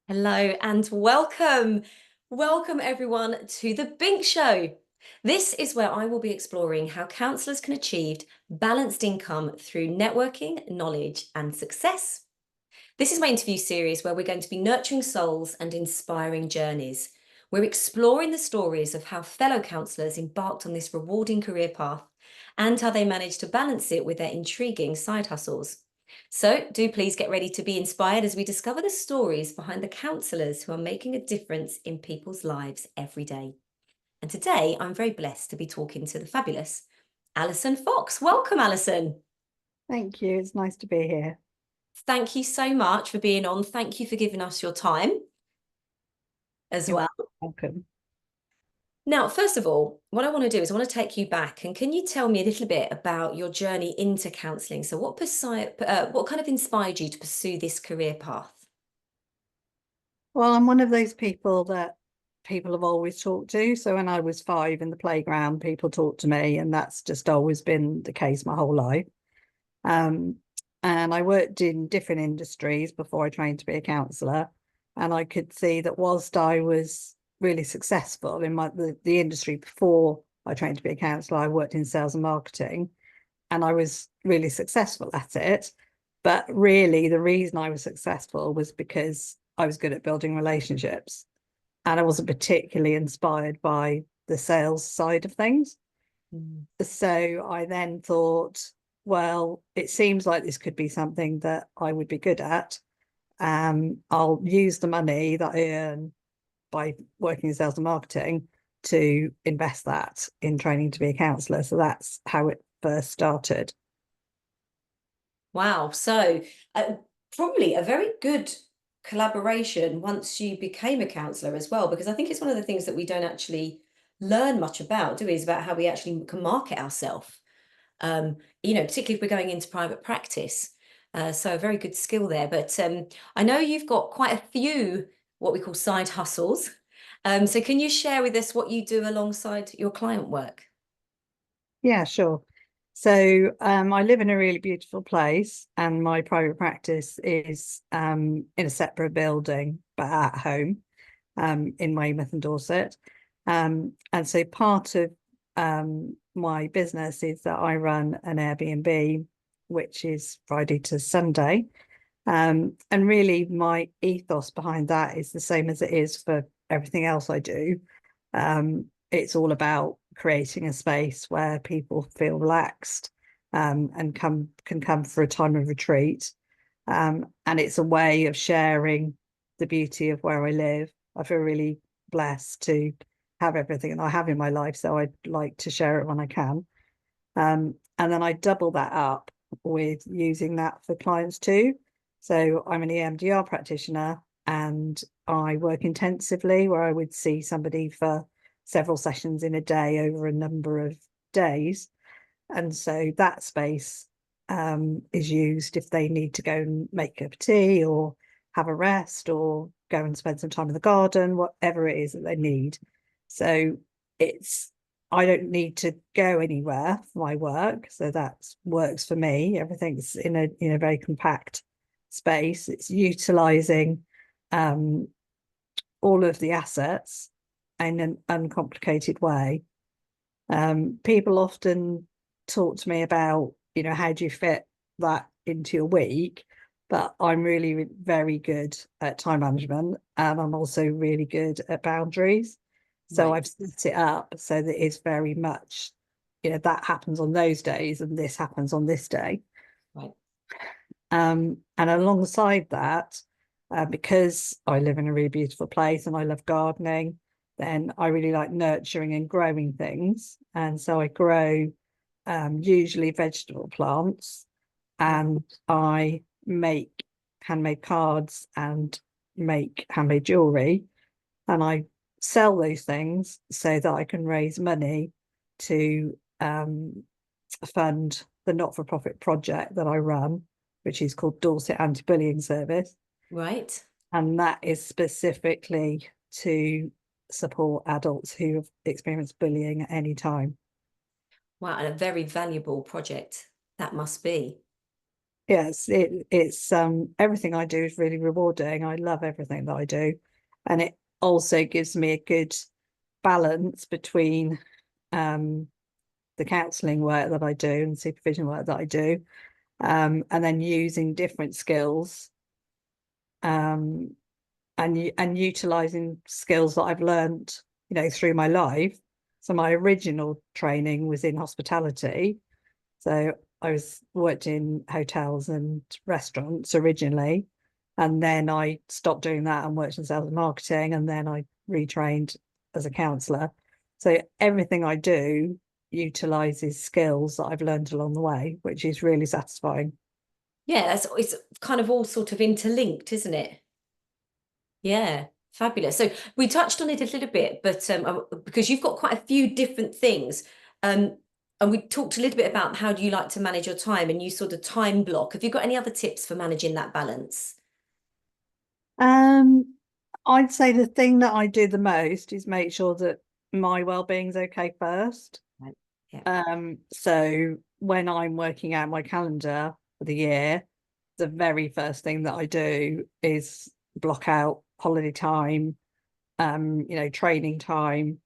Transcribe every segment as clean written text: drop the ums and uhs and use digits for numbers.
Hello and welcome. Welcome everyone to the Bink Show. This is where I will be exploring how counsellors can achieve balanced income through networking, knowledge, and success. This is my interview series where we're going to be nurturing souls and inspiring journeys. We're exploring the stories of how fellow counsellors embarked on this rewarding career path and how they managed to balance it with their intriguing side hustles. So do please get ready to be inspired as we discover the stories behind the counsellors who are making a difference in people's lives every day. And today I'm very blessed to be talking to the fabulous Alison Fox. Welcome, Alison. Thank you. It's nice to be here. Thank you so much for being on. Thank you for giving us your time as You're well. welcome. Now, first of all, what I want to do is I want to take you back, and can you tell me a little bit about your journey into counselling? So what kind of inspired you to pursue this career path? Well, I'm one of those people that people have always talked to. So when I was 5 in the playground, people talked to me, and that's just always been the case my whole life. Um, and I worked in different industries before I trained to be a counsellor. And I could see that whilst I was really successful in the industry before I trained to be a counsellor, I worked in sales and marketing, and I was really successful at it. But really, the reason I was successful was because I was good at building relationships. And I wasn't particularly inspired by the sales side of things. Mm. So I then thought, well, it seems like this could be something that I would be good at. I'll use the money that I earn by working in sales and marketing to invest that in training to be a counsellor. So that's how it first started. Wow. So probably a very good collaboration once you became a counsellor as well, because I think it's one of the things that we don't actually learn much about, do we? Is about how we actually can market ourselves. Particularly if we're going into private practice. So a very good skill there. But I know you've got quite a few what we call side hustles. So can you share with us what you do alongside your client work? Yeah, sure. So I live in a really beautiful place, and my private practice is in a separate building, but at home in Weymouth and Dorset. And so part of my business is that I run an Airbnb, which is Friday to Sunday. And really, my ethos behind that is the same as it is for everything else I do. It's all about creating a space where people feel relaxed and can come for a time of retreat. And it's a way of sharing the beauty of where I live. I feel really blessed to have everything that I have in my life, so I'd like to share it when I can. And then I double that up with using that for clients too. So I'm an EMDR practitioner, and I work intensively where I would see somebody for several sessions in a day over a number of days. And so that space is used if they need to go and make a cup of tea or have a rest or go and spend some time in the garden, whatever it is that they need. So it's I don't need to go anywhere for my work, so that works for me. Everything's in a very compact space. It's utilizing um, all of the assets in an uncomplicated way. People often talk to me about, how do you fit that into your week? But I'm really very good at time management, and I'm also really good at boundaries. So Right. I've set it up so that it's very much, that happens on those days and this happens on this day. Right. And alongside that, because I live in a really beautiful place and I love gardening, then I really like nurturing and growing things. And so I grow usually vegetable plants, and I make handmade cards and make handmade jewelry. And I sell those things so that I can raise money to fund the not-for-profit project that I run, which is called Dorset Anti-Bullying Service. Right. And that is specifically to support adults who have experienced bullying at any time. Wow. And a very valuable project that must be. Yes, it's everything I do is really rewarding. I love everything that I do. And it also gives me a good balance between um the counselling work that I do and supervision work that I do. And then using different skills um and utilizing skills that I've learned, through my life. So my original training was in hospitality. So I was worked in hotels and restaurants originally, and then I stopped doing that and worked in sales and marketing, and then I retrained as a counsellor. So everything I do utilizes skills that I've learned along the way, which is really satisfying. Yeah, it's kind of all sort of interlinked, isn't it? Yeah, fabulous. So we touched on it a little bit, but because you've got quite a few different things, um, and we talked a little bit about how do you like to manage your time, and you sort of time block. Have you got any other tips for managing that balance? Um, I'd say the thing that I do the most is make sure that my well-being's okay first. Right. Yeah. So when I'm working out my calendar for the year, the very first thing that I do is block out holiday time, training time.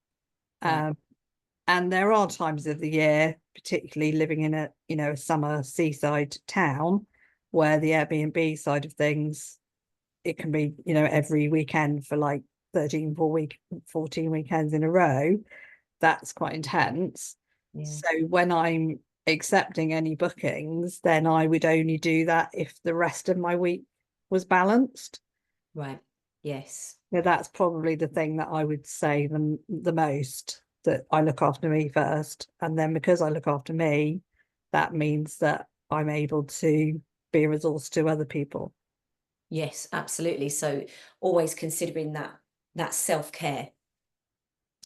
Right. Um, and there are times of the year, particularly living in a summer seaside town, where the Airbnb side of things, it can be, every weekend for like 14 weekends in a row. That's quite intense. Yeah. So when I'm accepting any bookings, then I would only do that if the rest of my week was balanced. Right. Yes. So that's probably the thing that I would say the most, that I look after me first. And then because I look after me, that means that I'm able to be a resource to other people. Yes, absolutely. So always considering that self-care.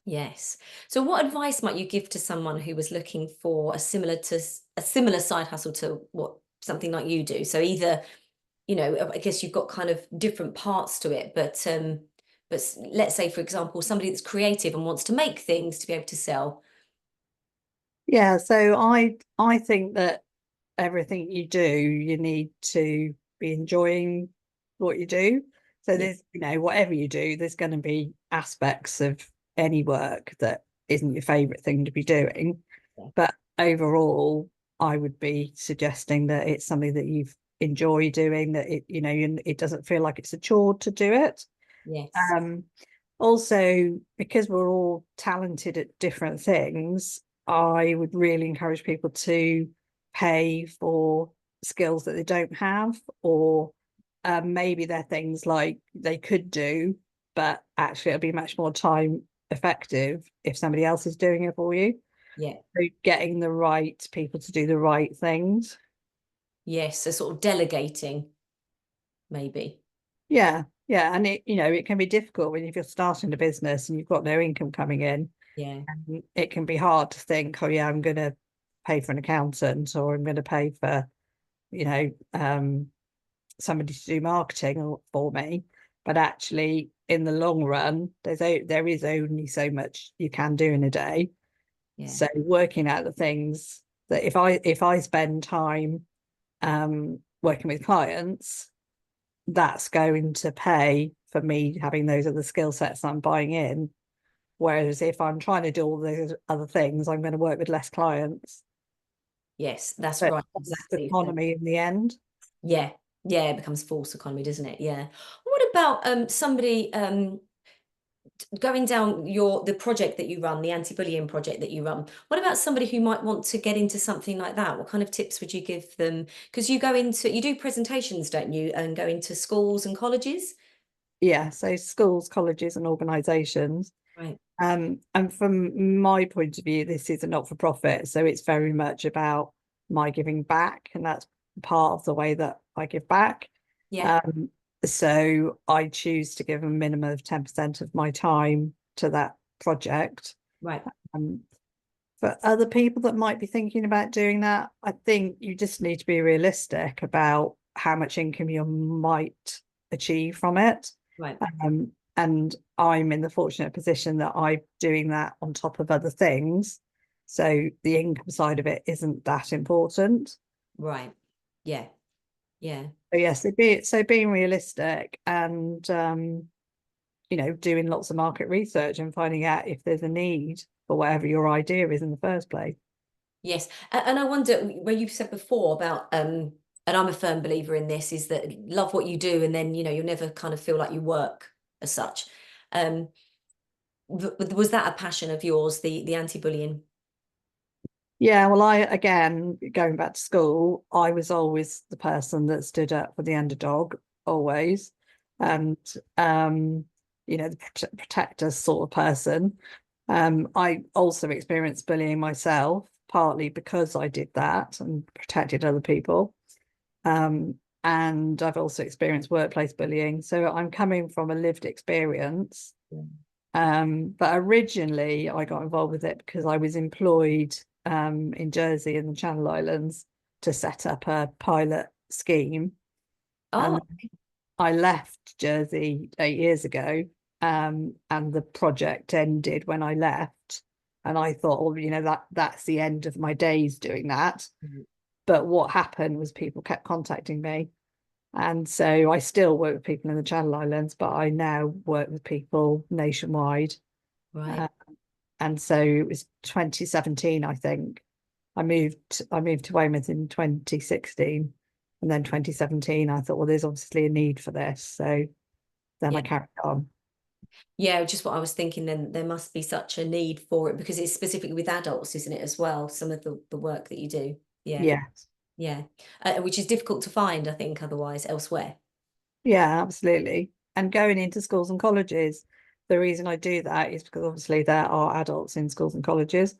Yes. So what advice might you give to someone who was looking for a similar side hustle to what something like you do? So either, I guess you've got kind of different parts to it, but let's say, for example, somebody that's creative and wants to make things to be able to sell. Yeah, so I think that everything you do, you need to be enjoying what you do. So Yeah. there's, whatever you do, there's going to be aspects of any work that isn't your favorite thing to be doing. Yeah. But overall, I would be suggesting that it's something that you enjoy doing, that it doesn't feel like it's a chore to do it. Yes. Um, Also, because we're all talented at different things, I would really encourage people to pay for skills that they don't have, or maybe they're things like they could do, but actually it'll be much more time effective if somebody else is doing it for you. Yeah. So getting the right people to do the right things. Yes. So sort of delegating, maybe. Yeah, yeah. And it can be difficult when if you're starting a business and you've got no income coming in. Yeah. It can be hard to think, oh yeah, I'm going to pay for an accountant, or I'm going to pay for, you know, um, somebody to do marketing for me. But actually, in the long run, there is only so much you can do in a day. Yeah. So working out the things that if I spend time working with clients, that's going to pay for me having those other skill sets I'm buying in. Whereas if I'm trying to do all those other things, I'm going to work with less clients. Yes, that's But right. that's Exactly. So economy in the end. yeah, yeah, it becomes false economy, doesn't it? Yeah. What about somebody going down the project that you run, the anti-bullying project that you run? What about somebody who might want to get into something like that? What kind of tips would you give them? Because you do presentations, don't you, and go into schools and colleges? Yeah, so schools, colleges, and organisations. Right. And from my point of view, this is a not-for-profit, so it's very much about my giving back, and that's part of the way that I give back. Yeah. Um, so I choose to give a minimum of 10% of my time to that project. Right. Um, for other people that might be thinking about doing that, I think you just need to be realistic about how much income you might achieve from it. Right. And I'm in the fortunate position that I'm doing that on top of other things. So the income side of it isn't that important. Right. Yeah. Yeah. But yes, being realistic and doing lots of market research and finding out if there's a need for whatever your idea is in the first place. Yes. And I wonder where you said before about and I'm a firm believer in this, is that love what you do and then, you'll never kind of feel like you work as such. Um, was that a passion of yours, the anti-bullying? Yeah, well, I again going back to school, I was always the person that stood up for the underdog, always, Right. and um, the protector sort of person. I also experienced bullying myself, partly because I did that and protected other people. And I've also experienced workplace bullying. So I'm coming from a lived experience. Yeah. But originally I got involved with it because I was employed in Jersey in the Channel Islands to set up a pilot scheme. Oh, And I left Jersey 8 years ago, and the project ended when I left. And I thought, oh, that's the end of my days doing that. mm, But what happened was people kept contacting me. And so I still work with people in the Channel Islands, but I now work with people nationwide. right. Uh, and so it was 2017, I think. I moved to Weymouth in 2016. And then 2017, I thought, well, there's obviously a need for this. So then Yeah. I carried on. Yeah, just what I was thinking, then there must be such a need for it because it's specifically with adults, isn't it, as well? Some of the work that you do. Yeah. Yeah. Yeah. Which is difficult to find, I think, otherwise elsewhere. Yeah, absolutely. And going into schools and colleges, the reason I do that is because obviously there are adults in schools and colleges.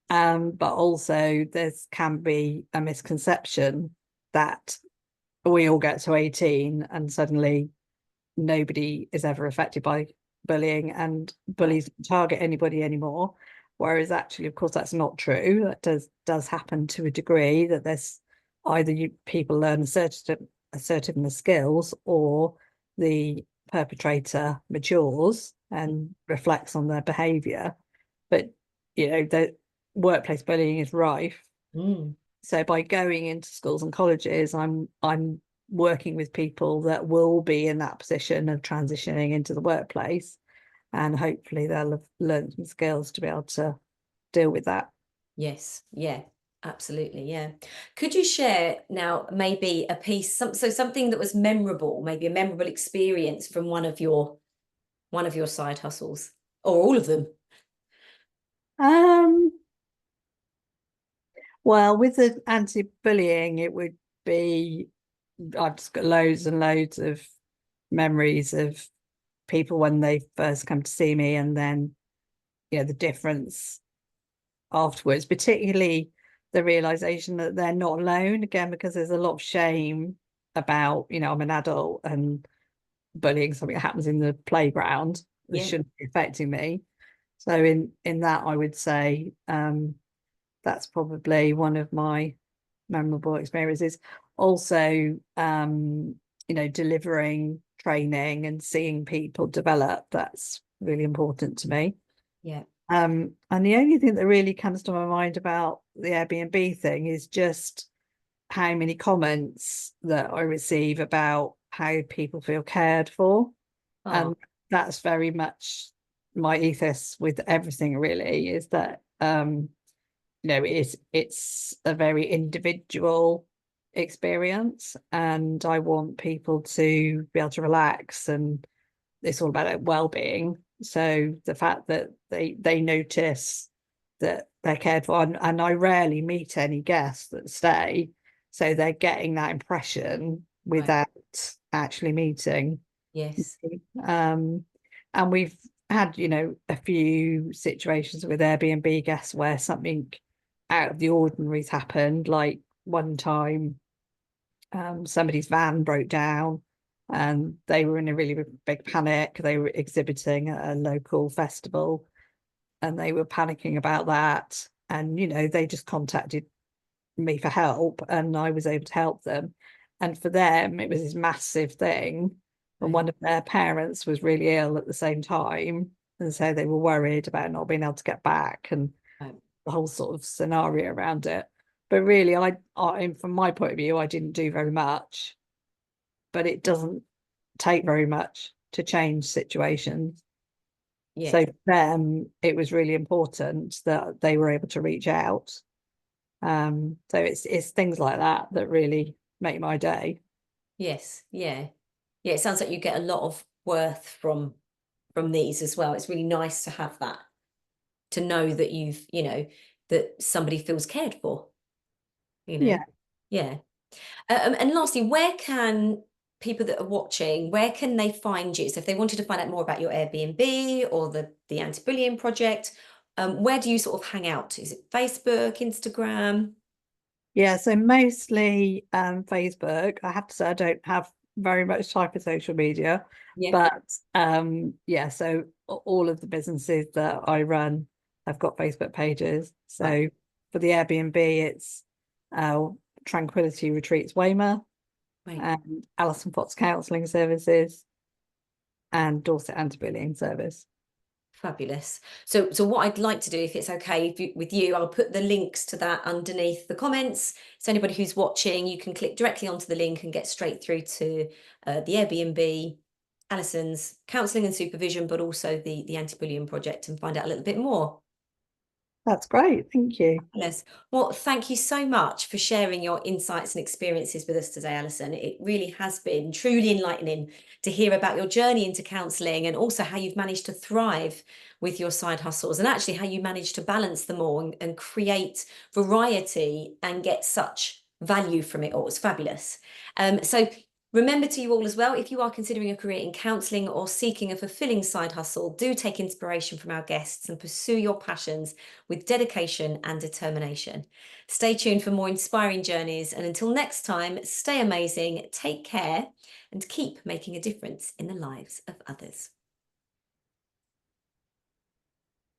But also there's can be a misconception that we all get to 18 and suddenly nobody is ever affected by bullying and Right. bullies don't target anybody anymore. Whereas actually, of course, that's not true. That does happen to a degree, that there's either people learn assertiveness skills, or the perpetrator matures and reflects on their behavior. But the workplace bullying is rife. Mm, So by going into schools and colleges, I'm working with people that will be in that position of transitioning into the workplace, and hopefully they'll have learned some skills to be able to deal with that. yes. Yeah. Absolutely. Yeah. Could you share now maybe a piece, so something that was memorable, maybe a memorable experience from one of your side hustles or all of them? Um, well, with the anti-bullying, it would be I've just got loads and loads of memories of people when they first come to see me, and then the difference afterwards, particularly the realization that they're not alone, again, because there's a lot of shame about, I'm an adult and bullying, something that happens in the playground, this Yeah. shouldn't be affecting me. So in that, I would say that's probably one of my memorable experiences. Also, delivering training and seeing people develop, that's really important to me. Yeah. And the only thing that really comes to my mind about the Airbnb thing is just how many comments that I receive about how people feel cared for. Oh, And that's very much my ethos with everything, really, is that it's a very individual experience, and I want people to be able to relax, and it's all about well-being. So the fact that they notice that they're cared for, and I rarely meet any guests that stay, so they're getting that impression right. without actually meeting. Yes. um and we've had a few situations with Airbnb guests where something out of the ordinary's happened, like one time somebody's van broke down and they were in a really big panic. They were exhibiting at a local festival and they were panicking about that. And, they just contacted me for help and I was able to help them. And for them, it was this massive thing. And Right. one of their parents was really ill at the same time. And so they were worried about not being able to get back and Right. the whole sort of scenario around it. But really, from my point of view, I didn't do very much. but it doesn't take very much to change situations. Yeah. So for them, it was really important that they were able to reach out. So it's things like that that really make my day. Yes. Yeah. Yeah. It sounds like you get a lot of worth from these as well. It's really nice to have that, to know that that somebody feels cared for, you know. Yeah. Yeah. And lastly, where can people that are watching, where can they find you? So if they wanted to find out more about your Airbnb or the anti-bullying project, where do you sort of hang out? Is it Facebook, Instagram? Yeah, so mostly Facebook. I have to say I don't have very much time for social media, Yeah. but yeah, so all of the businesses that I run have got Facebook pages. Right. So for the Airbnb, it's uh, Tranquility Retreats Weymouth Right. and Alison Fox Counselling Services and Dorset Anti-Bullying Service. Fabulous. So what I'd like to do, if it's okay with you, I'll put the links to that underneath the comments. So anybody who's watching, you can click directly onto the link and get straight through to the Airbnb, Alison's counselling and supervision, but also the anti-bullying project, and find out a little bit more. That's great. Thank you. Fabulous. Well, thank you so much for sharing your insights and experiences with us today, Alison. It really has been truly enlightening to hear about your journey into counselling, and also how you've managed to thrive with your side hustles, and actually how you managed to balance them all and create variety and get such value from it all. It's fabulous. So remember, to you all as well, if you are considering a career in counselling or seeking a fulfilling side hustle, do take inspiration from our guests and pursue your passions with dedication and determination. Stay tuned for more inspiring journeys, and until next time, stay amazing, take care, and keep making a difference in the lives of others.